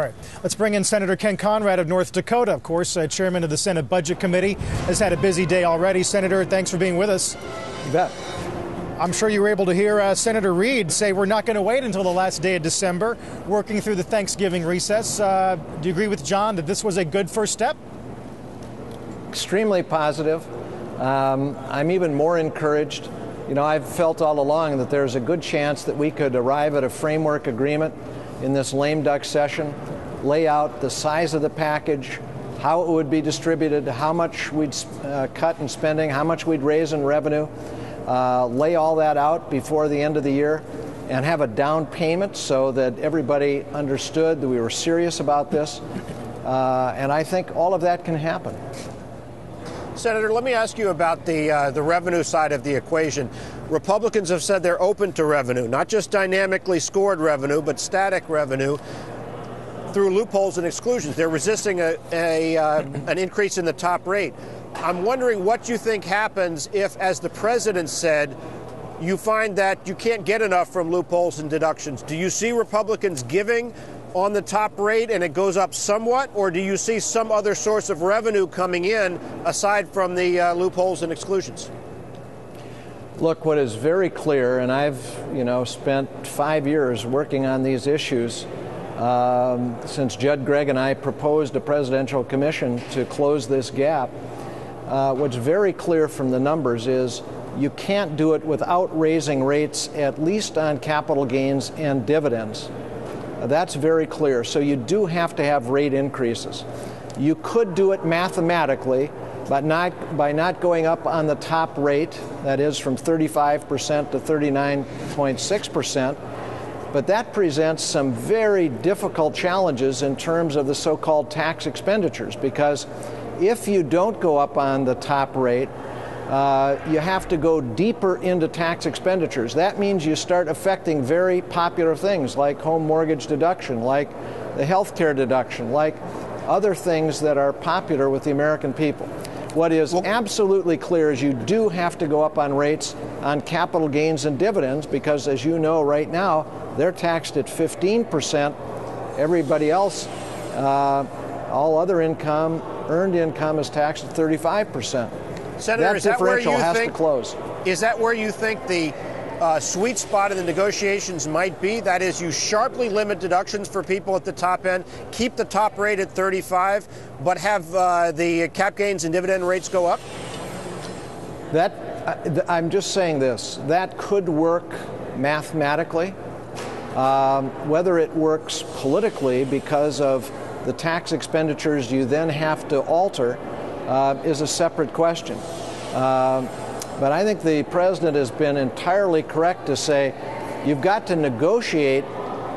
All right, let's bring in Senator Ken Conrad of North Dakota, of course, chairman of the Senate Budget Committee. Has had a busy day already. Senator, thanks for being with us. You bet. I'm sure you were able to hear Senator Reid say we're not going to wait until the last day of December, working through the Thanksgiving recess. Do you agree with John that this was a good first step? Extremely positive. I'm even more encouraged. You know, I've felt all along that there's a good chance that we could arrive at a framework agreement in this lame duck session, lay out the size of the package, how it would be distributed, how much we'd cut in spending, how much we'd raise in revenue, lay all that out before the end of the year, and have a down payment so that everybody understood that we were serious about this. And I think all of that can happen. Senator, let me ask you about the revenue side of the equation. Republicans have said they're open to revenue, not just dynamically scored revenue, but static revenue through loopholes and exclusions. They're resisting an increase in the top rate. I'm wondering what you think happens if, as the president said, you find that you can't get enough from loopholes and deductions. Do you see Republicans giving on the top rate and it goes up somewhat, or do you see some other source of revenue coming in aside from the loopholes and exclusions? Look, what is very clear, and I've spent 5 years working on these issues since Judd Gregg and I proposed a presidential commission to close this gap. What's very clear from the numbers is you can't do it without raising rates, at least on capital gains and dividends. That's very clear. So you do have to have rate increases. You could do it mathematically, but by not going up on the top rate, that is from 35% to 39.6%. But that presents some very difficult challenges in terms of the so-called tax expenditures, because if you don't go up on the top rate, you have to go deeper into tax expenditures. That means you start affecting very popular things like home mortgage deduction, like the health care deduction, like other things that are popular with the American people. What is absolutely clear is you do have to go up on rates on capital gains and dividends because, as you know, right now, they're taxed at 15%. Everybody else, all other income, earned income, is taxed at 35%. Senator, that differential has to close. Is that where you think the sweet spot in the negotiations might be? That is, you sharply limit deductions for people at the top end, keep the top rate at 35, but have the cap gains and dividend rates go up? I'm just saying this. That could work mathematically. Whether it works politically because of the tax expenditures you then have to alter is a separate question. But I think the president has been entirely correct to say you've got to negotiate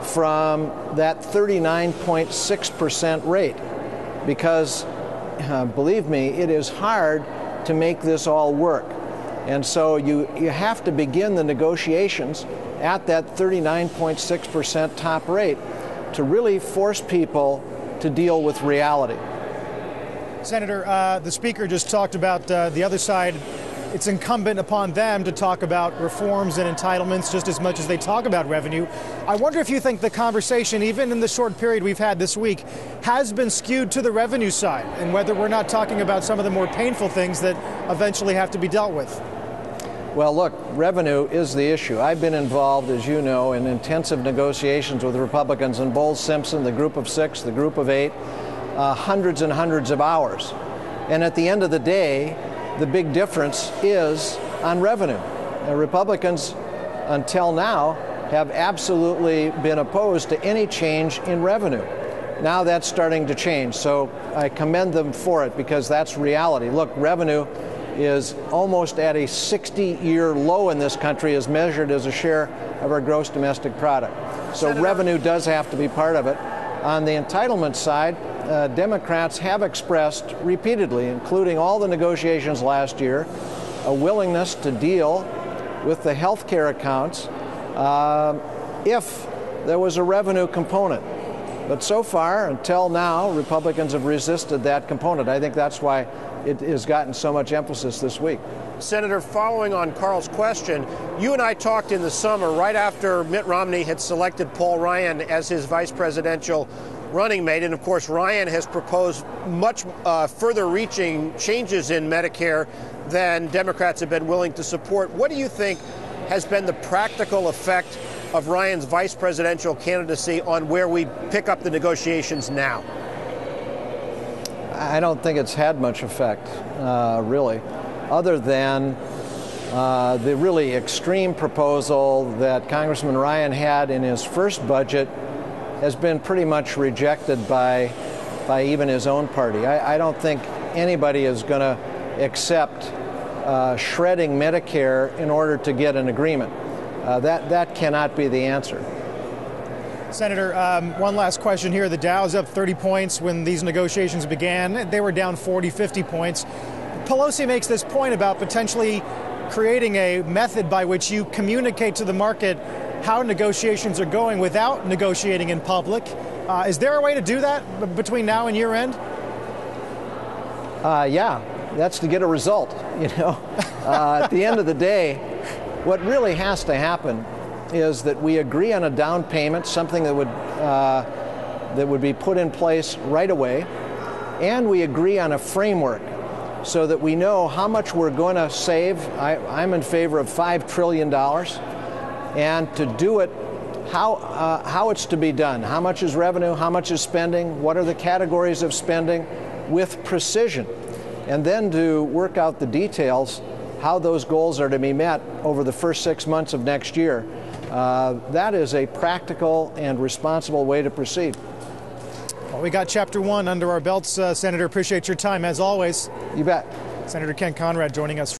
from that 39.6% rate because, believe me, it is hard to make this all work. And so you have to begin the negotiations at that 39.6% top rate to really force people to deal with reality. Senator, the Speaker just talked about the other side. It's incumbent upon them to talk about reforms and entitlements just as much as they talk about revenue. I wonder if you think the conversation, even in the short period we've had this week, has been skewed to the revenue side, and whether we're not talking about some of the more painful things that eventually have to be dealt with. Well, look, revenue is the issue. I've been involved, as you know, in intensive negotiations with Republicans in Bowles-Simpson, the Group of Six, the Group of Eight, hundreds and hundreds of hours. And at the end of the day, the big difference is on revenue. Republicans, until now, have absolutely been opposed to any change in revenue. Now that's starting to change, so I commend them for it because that's reality. Look, revenue is almost at a 60-year low in this country as measured as a share of our gross domestic product. So Senator, revenue does have to be part of it. On the entitlement side, Democrats have expressed repeatedly, including all the negotiations last year, a willingness to deal with the health care accounts if there was a revenue component. But so far, until now, Republicans have resisted that component. I think that's why it has gotten so much emphasis this week. Senator, following on Carl's question, you and I talked in the summer right after Mitt Romney had selected Paul Ryan as his vice presidential running mate. And of course, Ryan has proposed much further reaching changes in Medicare than Democrats have been willing to support. What do you think has been the practical effect of Ryan's vice presidential candidacy on where we pick up the negotiations now? I don't think it's had much effect, really, other than the really extreme proposal that Congressman Ryan had in his first budget has been pretty much rejected by even his own party. I don't think anybody is going to accept shredding Medicare in order to get an agreement. That cannot be the answer. Senator, one last question here. The Dow's up 30 points when these negotiations began. They were down 40, 50 points. Pelosi makes this point about potentially creating a method by which you communicate to the market how negotiations are going without negotiating in public. Is there a way to do that between now and year end? Yeah, that's to get a result. At the end of the day, what really has to happen is that we agree on a down payment, something that would be put in place right away, and we agree on a framework so that we know how much we're going to save. I'm in favor of $5 trillion, and to do it, how it's to be done. How much is revenue? How much is spending? What are the categories of spending with precision? And then to work out the details, how those goals are to be met over the first 6 months of next year. That is a practical and responsible way to proceed. Well, we got Chapter 1 under our belts, Senator. Appreciate your time, as always. You bet. Senator Ken Conrad joining us.